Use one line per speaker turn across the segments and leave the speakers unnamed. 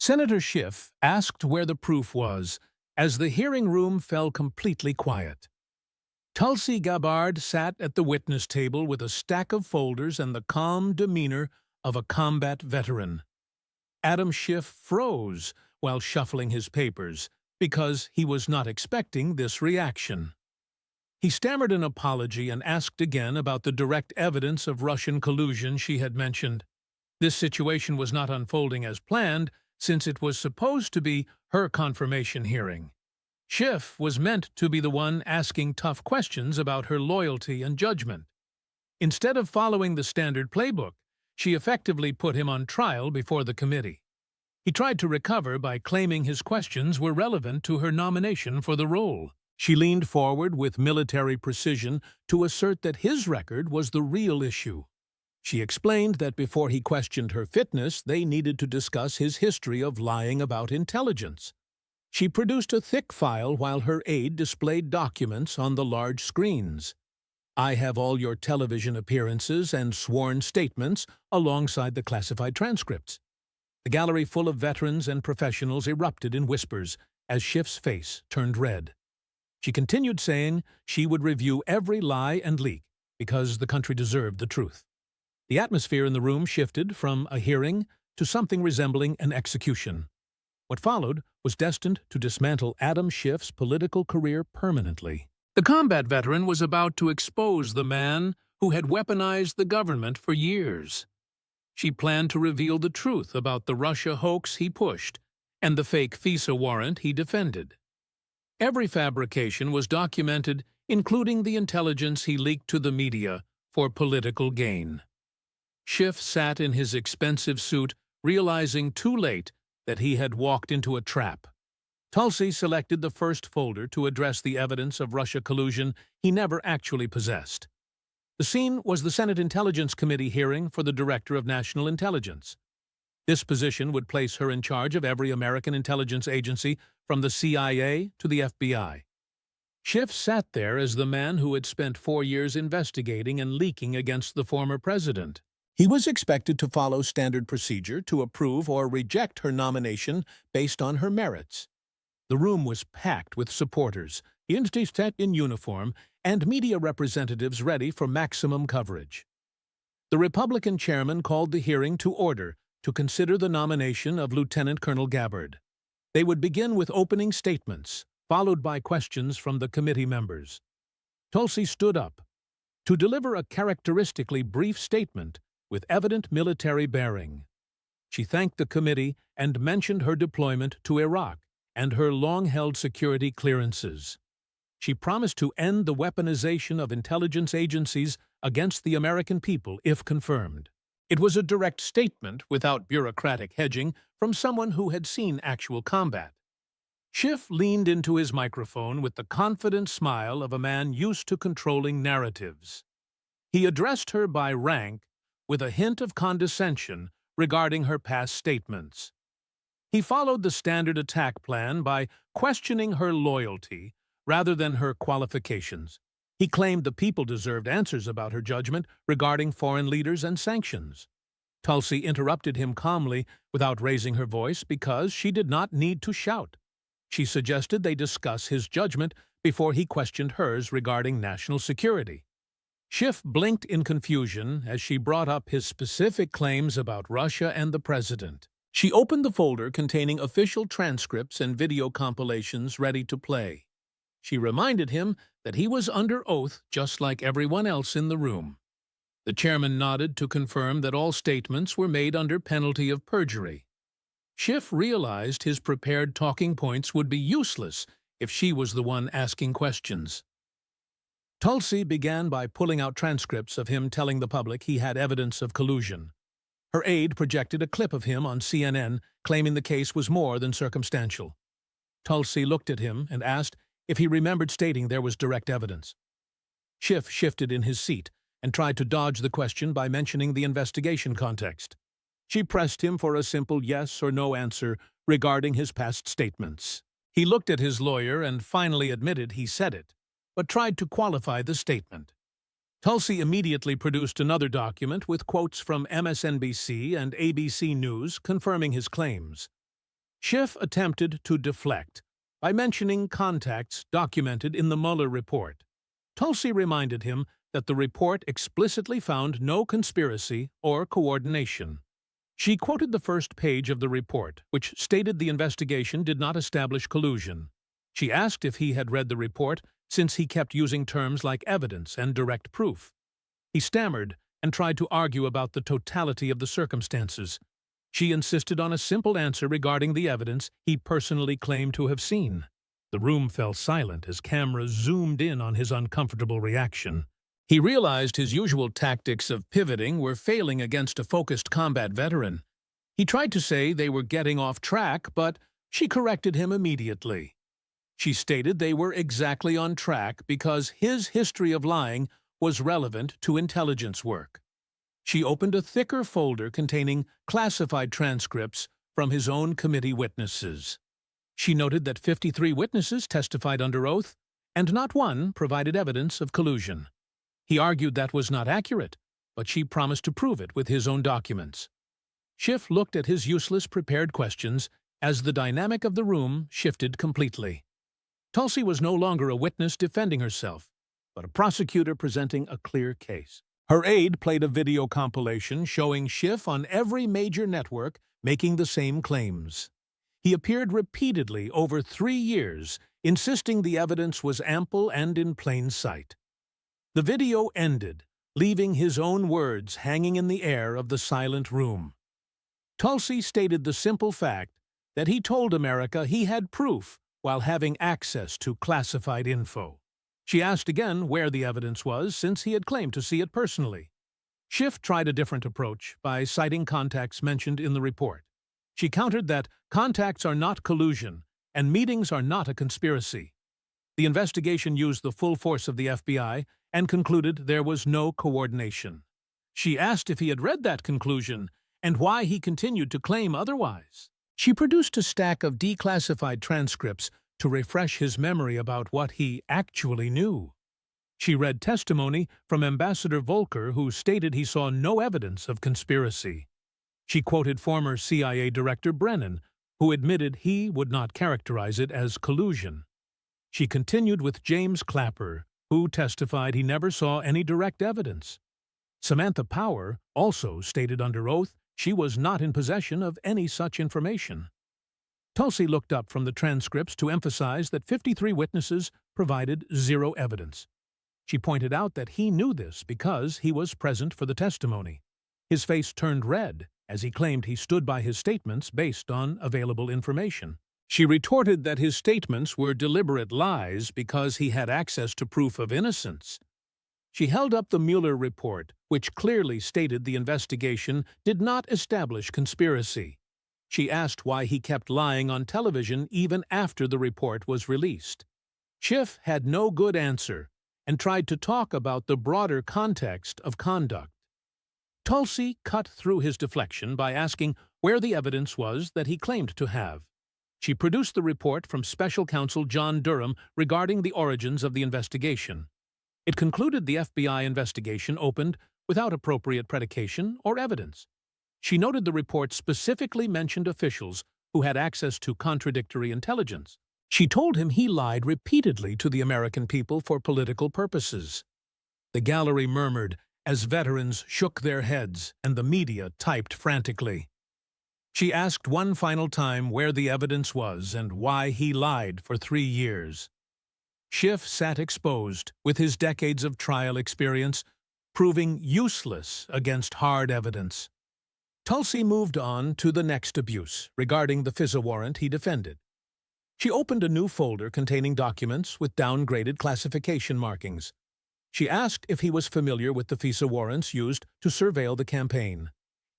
Senator Schiff asked where the proof was, as the hearing room fell completely quiet. Tulsi Gabbard sat at the witness table with a stack of folders and the calm demeanor of a combat veteran. Adam Schiff froze while shuffling his papers, because he was not expecting this reaction. He stammered an apology and asked again about the direct evidence of Russian collusion she had mentioned. This situation was not unfolding as planned, since it was supposed to be her confirmation hearing. Schiff was meant to be the one asking tough questions about her loyalty and judgment. Instead of following the standard playbook, she effectively put him on trial before the committee. He tried to recover by claiming his questions were relevant to her nomination for the role. She leaned forward with military precision to assert that his record was the real issue. She explained that before he questioned her fitness, they needed to discuss his history of lying about intelligence. She produced a thick file while her aide displayed documents on the large screens. "I have all your television appearances and sworn statements alongside the classified transcripts." The gallery full of veterans and professionals erupted in whispers as Schiff's face turned red. She continued saying she would review every lie and leak because the country deserved the truth. The atmosphere in the room shifted from a hearing to something resembling an execution. What followed was destined to dismantle Adam Schiff's political career permanently. The combat veteran was about to expose the man who had weaponized the government for years. She planned to reveal the truth about the Russia hoax he pushed and the fake FISA warrant he defended. Every fabrication was documented, including the intelligence he leaked to the media for political gain. Schiff sat in his expensive suit, realizing too late that he had walked into a trap. Tulsi selected the first folder to address the evidence of Russia collusion he never actually possessed. The scene was the Senate Intelligence Committee hearing for the Director of National Intelligence. This position would place her in charge of every American intelligence agency, from the CIA to the FBI. Schiff sat there as the man who had spent 4 years investigating and leaking against the former president. He was expected to follow standard procedure to approve or reject her nomination based on her merits. The room was packed with supporters, institutes in uniform, and media representatives ready for maximum coverage. The Republican chairman called the hearing to order to consider the nomination of Lieutenant Colonel Gabbard. They would begin with opening statements, followed by questions from the committee members. Tulsi stood up to deliver a characteristically brief statement with evident military bearing. She thanked the committee and mentioned her deployment to Iraq and her long-held security clearances. She promised to end the weaponization of intelligence agencies against the American people if confirmed. It was a direct statement without bureaucratic hedging from someone who had seen actual combat. Schiff leaned into his microphone with the confident smile of a man used to controlling narratives. He addressed her by rank with a hint of condescension regarding her past statements. He followed the standard attack plan by questioning her loyalty rather than her qualifications. He claimed the people deserved answers about her judgment regarding foreign leaders and sanctions. Tulsi interrupted him calmly without raising her voice because she did not need to shout. She suggested they discuss his judgment before he questioned hers regarding national security. Schiff blinked in confusion as she brought up his specific claims about Russia and the president. She opened the folder containing official transcripts and video compilations ready to play. She reminded him that he was under oath just like everyone else in the room. The chairman nodded to confirm that all statements were made under penalty of perjury. Schiff realized his prepared talking points would be useless if she was the one asking questions. Tulsi began by pulling out transcripts of him telling the public he had evidence of collusion. Her aide projected a clip of him on CNN, claiming the case was more than circumstantial. Tulsi looked at him and asked if he remembered stating there was direct evidence. Schiff shifted in his seat and tried to dodge the question by mentioning the investigation context. She pressed him for a simple yes or no answer regarding his past statements. He looked at his lawyer and finally admitted he said it, but tried to qualify the statement. Tulsi immediately produced another document with quotes from MSNBC and ABC News confirming his claims. Schiff attempted to deflect by mentioning contacts documented in the Mueller report. Tulsi reminded him that the report explicitly found no conspiracy or coordination. She quoted the first page of the report, which stated the investigation did not establish collusion. She asked if he had read the report, since he kept using terms like evidence and direct proof. He stammered and tried to argue about the totality of the circumstances. She insisted on a simple answer regarding the evidence he personally claimed to have seen. The room fell silent as cameras zoomed in on his uncomfortable reaction. He realized his usual tactics of pivoting were failing against a focused combat veteran. He tried to say they were getting off track, but she corrected him immediately. She stated they were exactly on track because his history of lying was relevant to intelligence work. She opened a thicker folder containing classified transcripts from his own committee witnesses. She noted that 53 witnesses testified under oath, and not one provided evidence of collusion. He argued that was not accurate, but she promised to prove it with his own documents. Schiff looked at his useless prepared questions as the dynamic of the room shifted completely. Tulsi was no longer a witness defending herself, but a prosecutor presenting a clear case. Her aide played a video compilation showing Schiff on every major network making the same claims. He appeared repeatedly over 3 years, insisting the evidence was ample and in plain sight. The video ended, leaving his own words hanging in the air of the silent room. Tulsi stated the simple fact that he told America he had proof while having access to classified info. She asked again where the evidence was, since he had claimed to see it personally. Schiff tried a different approach by citing contacts mentioned in the report. She countered that contacts are not collusion and meetings are not a conspiracy. The investigation used the full force of the FBI and concluded there was no coordination. She asked if he had read that conclusion and why he continued to claim otherwise. She produced a stack of declassified transcripts to refresh his memory about what he actually knew. She read testimony from Ambassador Volker, who stated he saw no evidence of conspiracy. She quoted former CIA Director Brennan, who admitted he would not characterize it as collusion. She continued with James Clapper, who testified he never saw any direct evidence. Samantha Power also stated under oath she was not in possession of any such information. Tulsi looked up from the transcripts to emphasize that 53 witnesses provided zero evidence. She pointed out that he knew this because he was present for the testimony. His face turned red as he claimed he stood by his statements based on available information. She retorted that his statements were deliberate lies because he had access to proof of innocence. She held up the Mueller report, which clearly stated the investigation did not establish conspiracy. She asked why he kept lying on television even after the report was released. Schiff had no good answer and tried to talk about the broader context of conduct. Tulsi cut through his deflection by asking where the evidence was that he claimed to have. She produced the report from Special Counsel John Durham regarding the origins of the investigation. It concluded the FBI investigation opened without appropriate predication or evidence. She noted the report specifically mentioned officials who had access to contradictory intelligence. She told him he lied repeatedly to the American people for political purposes. The gallery murmured as veterans shook their heads and the media typed frantically. She asked one final time where the evidence was and why he lied for 3 years. Schiff sat exposed, with his decades of trial experience proving useless against hard evidence. Tulsi moved on to the next abuse, regarding the FISA warrant he defended. She opened a new folder containing documents with downgraded classification markings. She asked if he was familiar with the FISA warrants used to surveil the campaign.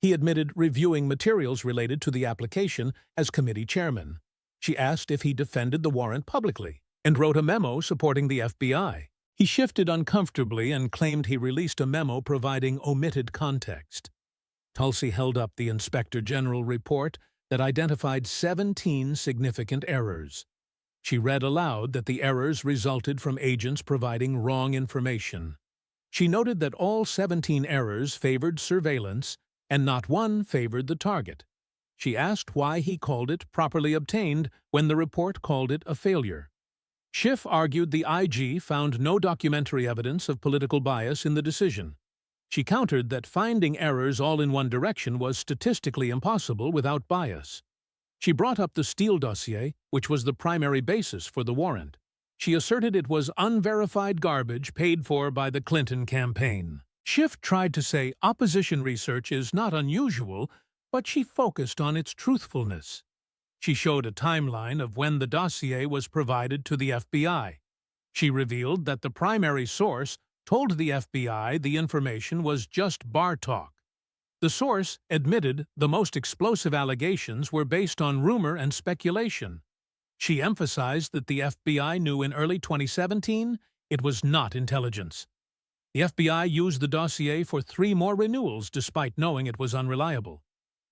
He admitted reviewing materials related to the application as committee chairman. She asked if he defended the warrant publicly and wrote a memo supporting the FBI. He shifted uncomfortably and claimed he released a memo providing omitted context. Tulsi held up the Inspector General report that identified 17 significant errors. She read aloud that the errors resulted from agents providing wrong information. She noted that all 17 errors favored surveillance and not one favored the target. She asked why he called it properly obtained when the report called it a failure. Schiff argued the IG found no documentary evidence of political bias in the decision. She countered that finding errors all in one direction was statistically impossible without bias. She brought up the Steele dossier, which was the primary basis for the warrant. She asserted it was unverified garbage paid for by the Clinton campaign. Schiff tried to say opposition research is not unusual, but she focused on its truthfulness. She showed a timeline of when the dossier was provided to the FBI. She revealed that the primary source told the FBI the information was just bar talk. The source admitted the most explosive allegations were based on rumor and speculation. She emphasized that the FBI knew in early 2017 it was not intelligence. The FBI used the dossier for 3 more renewals despite knowing it was unreliable.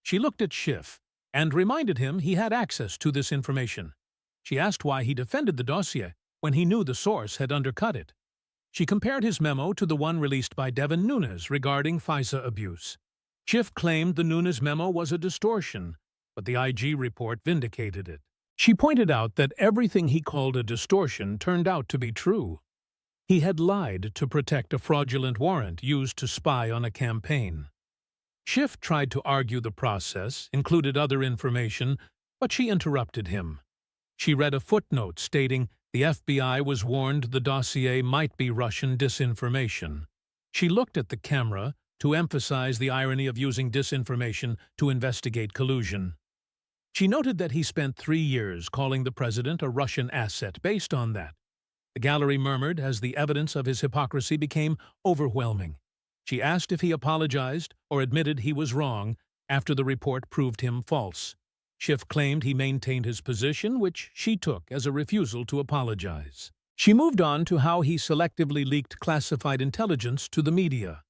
She looked at Schiff and reminded him he had access to this information. She asked why he defended the dossier when he knew the source had undercut it. She compared his memo to the one released by Devin Nunes regarding FISA abuse. Schiff claimed the Nunes memo was a distortion, but the IG report vindicated it. She pointed out that everything he called a distortion turned out to be true. He had lied to protect a fraudulent warrant used to spy on a campaign. Schiff tried to argue the process included other information, but she interrupted him. She read a footnote stating the FBI was warned the dossier might be Russian disinformation. She looked at the camera to emphasize the irony of using disinformation to investigate collusion. She noted that he spent 3 years calling the president a Russian asset based on that. The gallery murmured as the evidence of his hypocrisy became overwhelming. She asked if he apologized or admitted he was wrong after the report proved him false. Schiff claimed he maintained his position, which she took as a refusal to apologize. She moved on to how he selectively leaked classified intelligence to the media.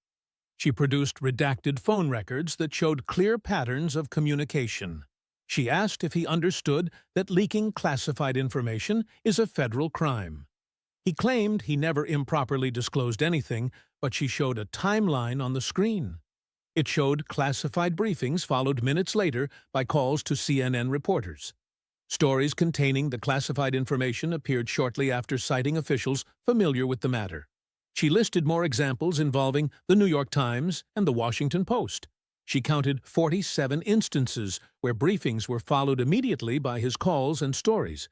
She produced redacted phone records that showed clear patterns of communication. She asked if he understood that leaking classified information is a federal crime. He claimed he never improperly disclosed anything, but she showed a timeline on the screen. It showed classified briefings followed minutes later by calls to CNN reporters. Stories containing the classified information appeared shortly after citing officials familiar with the matter. She listed more examples involving the New York Times and the Washington Post. She counted 47 instances where briefings were followed immediately by his calls and stories.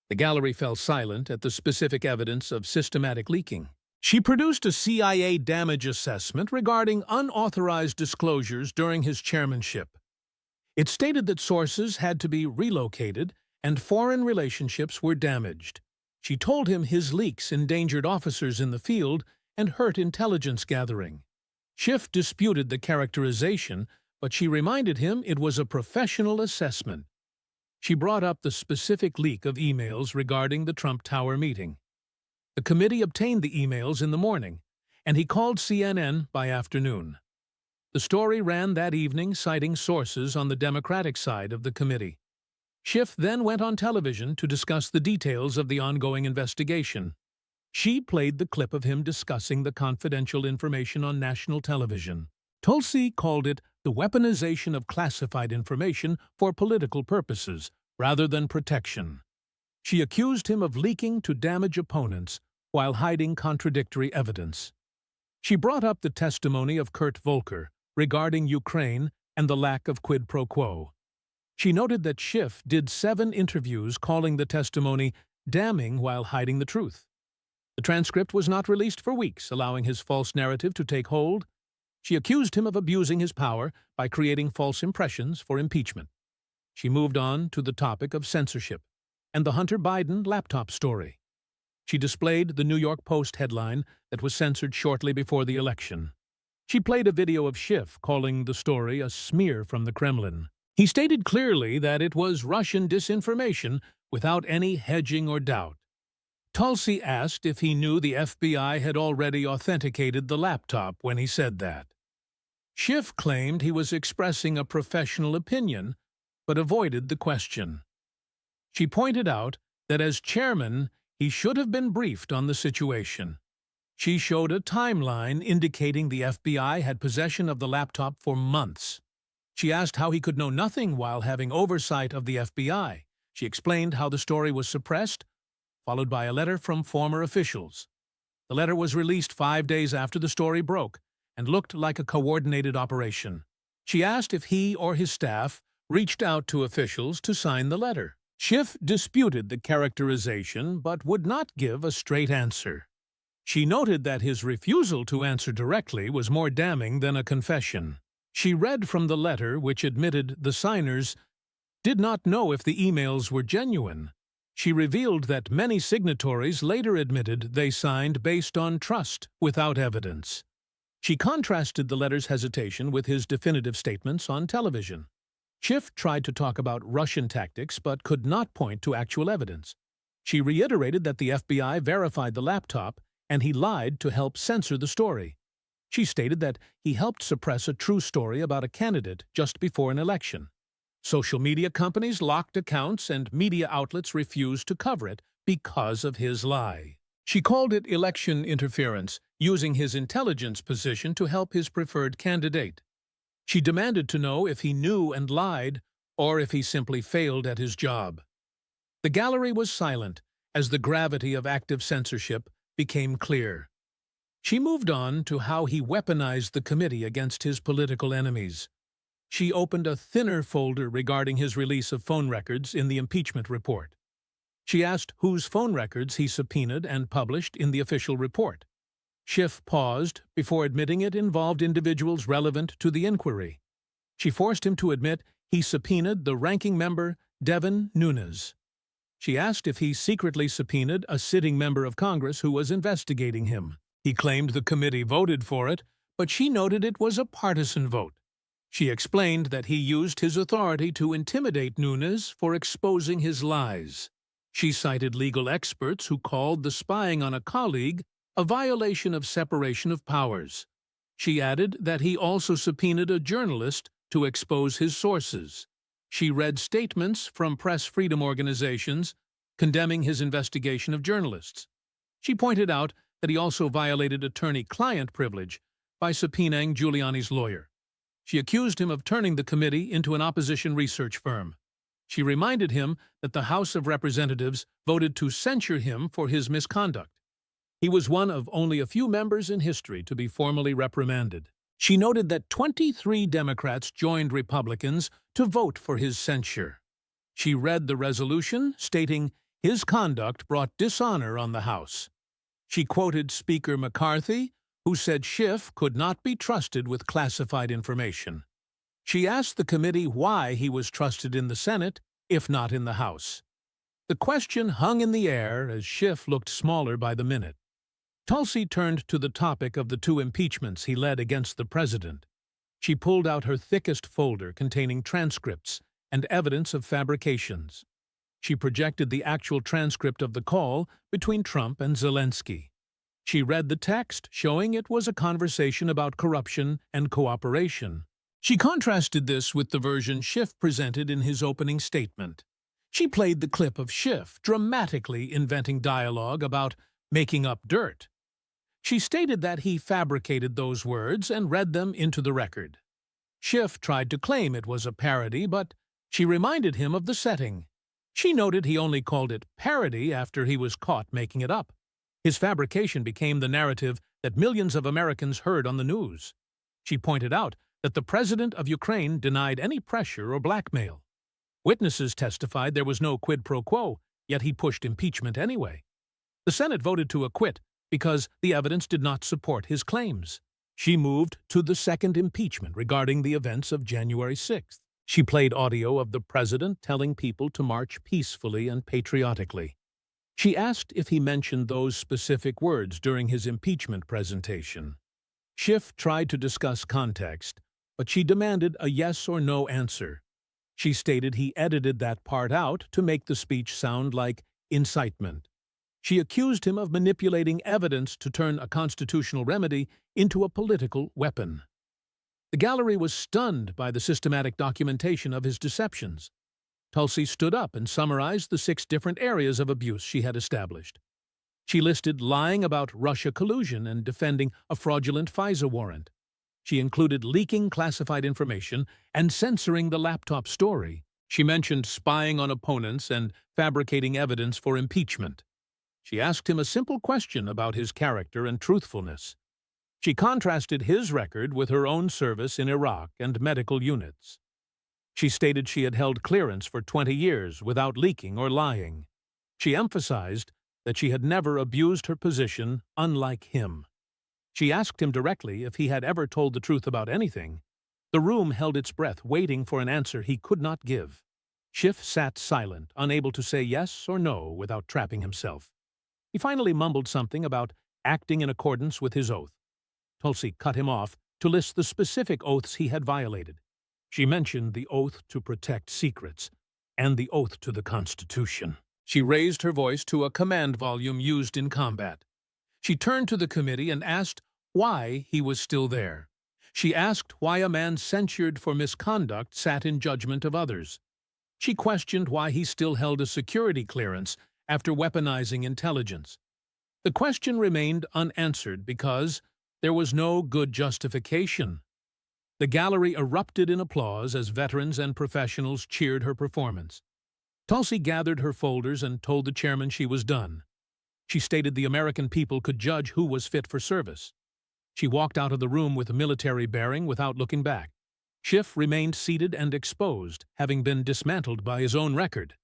The gallery fell silent at the specific evidence of systematic leaking. She produced a CIA damage assessment regarding unauthorized disclosures during his chairmanship. It stated that sources had to be relocated and foreign relationships were damaged. She told him his leaks endangered officers in the field and hurt intelligence gathering. Schiff disputed the characterization, but she reminded him it was a professional assessment. She brought up the specific leak of emails regarding the Trump Tower meeting. The committee obtained the emails in the morning, and he called CNN by afternoon. The story ran that evening, citing sources on the Democratic side of the committee. Schiff then went on television to discuss the details of the ongoing investigation. She played the clip of him discussing the confidential information on national television. Tulsi called it the weaponization of classified information for political purposes, rather than protection. She accused him of leaking to damage opponents while hiding contradictory evidence. She brought up the testimony of Kurt Volker regarding Ukraine and the lack of quid pro quo. She noted that Schiff did 7 interviews calling the testimony damning while hiding the truth. The transcript was not released for weeks, allowing his false narrative to take hold. She accused him of abusing his power by creating false impressions for impeachment. She moved on to the topic of censorship and the Hunter Biden laptop story. She displayed the New York Post headline that was censored shortly before the election. She played a video of Schiff calling the story a smear from the Kremlin. He stated clearly that it was Russian disinformation without any hedging or doubt. Tulsi asked if he knew the FBI had already authenticated the laptop when he said that. Schiff claimed he was expressing a professional opinion, but avoided the question. She pointed out that as chairman, he should have been briefed on the situation. She showed a timeline indicating the FBI had possession of the laptop for months. She asked how he could know nothing while having oversight of the FBI. She explained how the story was suppressed, followed by a letter from former officials. The letter was released 5 days after the story broke and looked like a coordinated operation. She asked if he or his staff reached out to officials to sign the letter. Schiff disputed the characterization but would not give a straight answer. She noted that his refusal to answer directly was more damning than a confession. She read from the letter, which admitted the signers did not know if the emails were genuine. She revealed that many signatories later admitted they signed based on trust, without evidence. She contrasted the letter's hesitation with his definitive statements on television. Schiff tried to talk about Russian tactics but could not point to actual evidence. She reiterated that the FBI verified the laptop and he lied to help censor the story. She stated that he helped suppress a true story about a candidate just before an election. Social media companies locked accounts and media outlets refused to cover it because of his lie. She called it election interference, using his intelligence position to help his preferred candidate. She demanded to know if he knew and lied, or if he simply failed at his job. The gallery was silent as the gravity of active censorship became clear. She moved on to how he weaponized the committee against his political enemies. She opened a thinner folder regarding his release of phone records in the impeachment report. She asked whose phone records he subpoenaed and published in the official report. Schiff paused before admitting it involved individuals relevant to the inquiry. She forced him to admit he subpoenaed the ranking member, Devin Nunes. She asked if he secretly subpoenaed a sitting member of Congress who was investigating him. He claimed the committee voted for it, but she noted it was a partisan vote. She explained that he used his authority to intimidate Nunes for exposing his lies. She cited legal experts who called the spying on a colleague a violation of separation of powers. She added that he also subpoenaed a journalist to expose his sources. She read statements from press freedom organizations condemning his investigation of journalists. She pointed out that he also violated attorney-client privilege by subpoenaing Giuliani's lawyer. She accused him of turning the committee into an opposition research firm. She reminded him that the House of Representatives voted to censure him for his misconduct. He was one of only a few members in history to be formally reprimanded. She noted that 23 Democrats joined Republicans to vote for his censure. She read the resolution, stating his conduct brought dishonor on the House. She quoted Speaker McCarthy, who said Schiff could not be trusted with classified information. She asked the committee why he was trusted in the Senate, if not in the House. The question hung in the air as Schiff looked smaller by the minute. Tulsi turned to the topic of the 2 impeachments he led against the president. She pulled out her thickest folder containing transcripts and evidence of fabrications. She projected the actual transcript of the call between Trump and Zelensky. She read the text, showing it was a conversation about corruption and cooperation. She contrasted this with the version Schiff presented in his opening statement. She played the clip of Schiff dramatically inventing dialogue about making up dirt. She stated that he fabricated those words and read them into the record. Schiff tried to claim it was a parody, but she reminded him of the setting. She noted he only called it parody after he was caught making it up. His fabrication became the narrative that millions of Americans heard on the news. She pointed out that the president of Ukraine denied any pressure or blackmail. Witnesses testified there was no quid pro quo, yet he pushed impeachment anyway. The Senate voted to acquit because the evidence did not support his claims. She moved to the second impeachment regarding the events of January 6th. She played audio of the president telling people to march peacefully and patriotically. She asked if he mentioned those specific words during his impeachment presentation. Schiff tried to discuss context, but she demanded a yes or no answer. She stated he edited that part out to make the speech sound like incitement. She accused him of manipulating evidence to turn a constitutional remedy into a political weapon. The gallery was stunned by the systematic documentation of his deceptions. Tulsi stood up and summarized the 6 different areas of abuse she had established. She listed lying about Russia collusion and defending a fraudulent FISA warrant. She included leaking classified information and censoring the laptop story. She mentioned spying on opponents and fabricating evidence for impeachment. She asked him a simple question about his character and truthfulness. She contrasted his record with her own service in Iraq and medical units. She stated she had held clearance for 20 years without leaking or lying. She emphasized that she had never abused her position, unlike him. She asked him directly if he had ever told the truth about anything. The room held its breath, waiting for an answer he could not give. Schiff sat silent, unable to say yes or no without trapping himself. He finally mumbled something about acting in accordance with his oath. Tulsi cut him off to list the specific oaths he had violated. She mentioned the oath to protect secrets and the oath to the Constitution. She raised her voice to a command volume used in combat. She turned to the committee and asked why he was still there. She asked why a man censured for misconduct sat in judgment of others. She questioned why he still held a security clearance after weaponizing intelligence. The question remained unanswered because there was no good justification. The gallery erupted in applause as veterans and professionals cheered her performance. Tulsi gathered her folders and told the chairman she was done. She stated the American people could judge who was fit for service. She walked out of the room with a military bearing without looking back. Schiff remained seated and exposed, having been dismantled by his own record.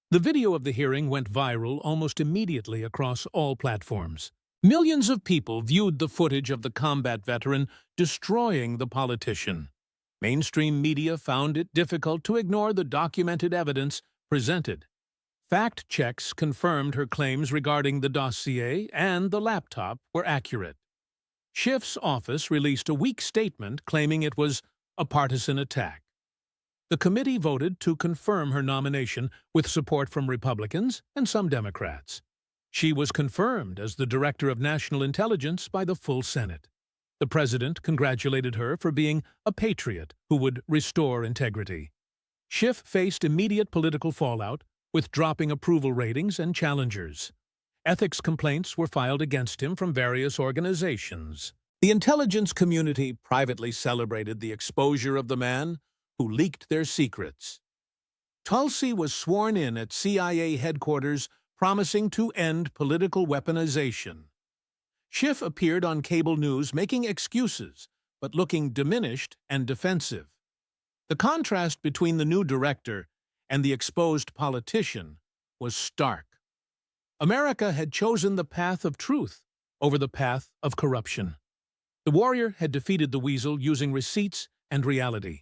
The video of the hearing went viral almost immediately across all platforms. Millions of people viewed the footage of the combat veteran destroying the politician. Mainstream media found it difficult to ignore the documented evidence presented. Fact checks confirmed her claims regarding the dossier and the laptop were accurate. Schiff's office released a weak statement claiming it was a partisan attack. The committee voted to confirm her nomination with support from Republicans and some Democrats. She was confirmed as the Director of National Intelligence by the full Senate. The president congratulated her for being a patriot who would restore integrity. Schiff faced immediate political fallout, with dropping approval ratings and challengers. Ethics complaints were filed against him from various organizations. The intelligence community privately celebrated the exposure of the man who leaked their secrets. Tulsi was sworn in at CIA headquarters, promising to end political weaponization. Schiff appeared on cable news making excuses, but looking diminished and defensive. The contrast between the new director and the exposed politician was stark. America had chosen the path of truth over the path of corruption. The warrior had defeated the weasel using receipts and reality.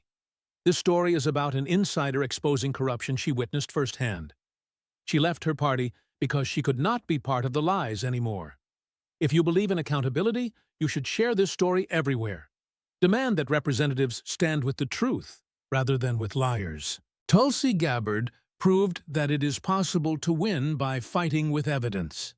This story is about an insider exposing corruption she witnessed firsthand. She left her party because she could not be part of the lies anymore. If you believe in accountability, you should share this story everywhere. Demand that representatives stand with the truth rather than with liars. Tulsi Gabbard proved that it is possible to win by fighting with evidence.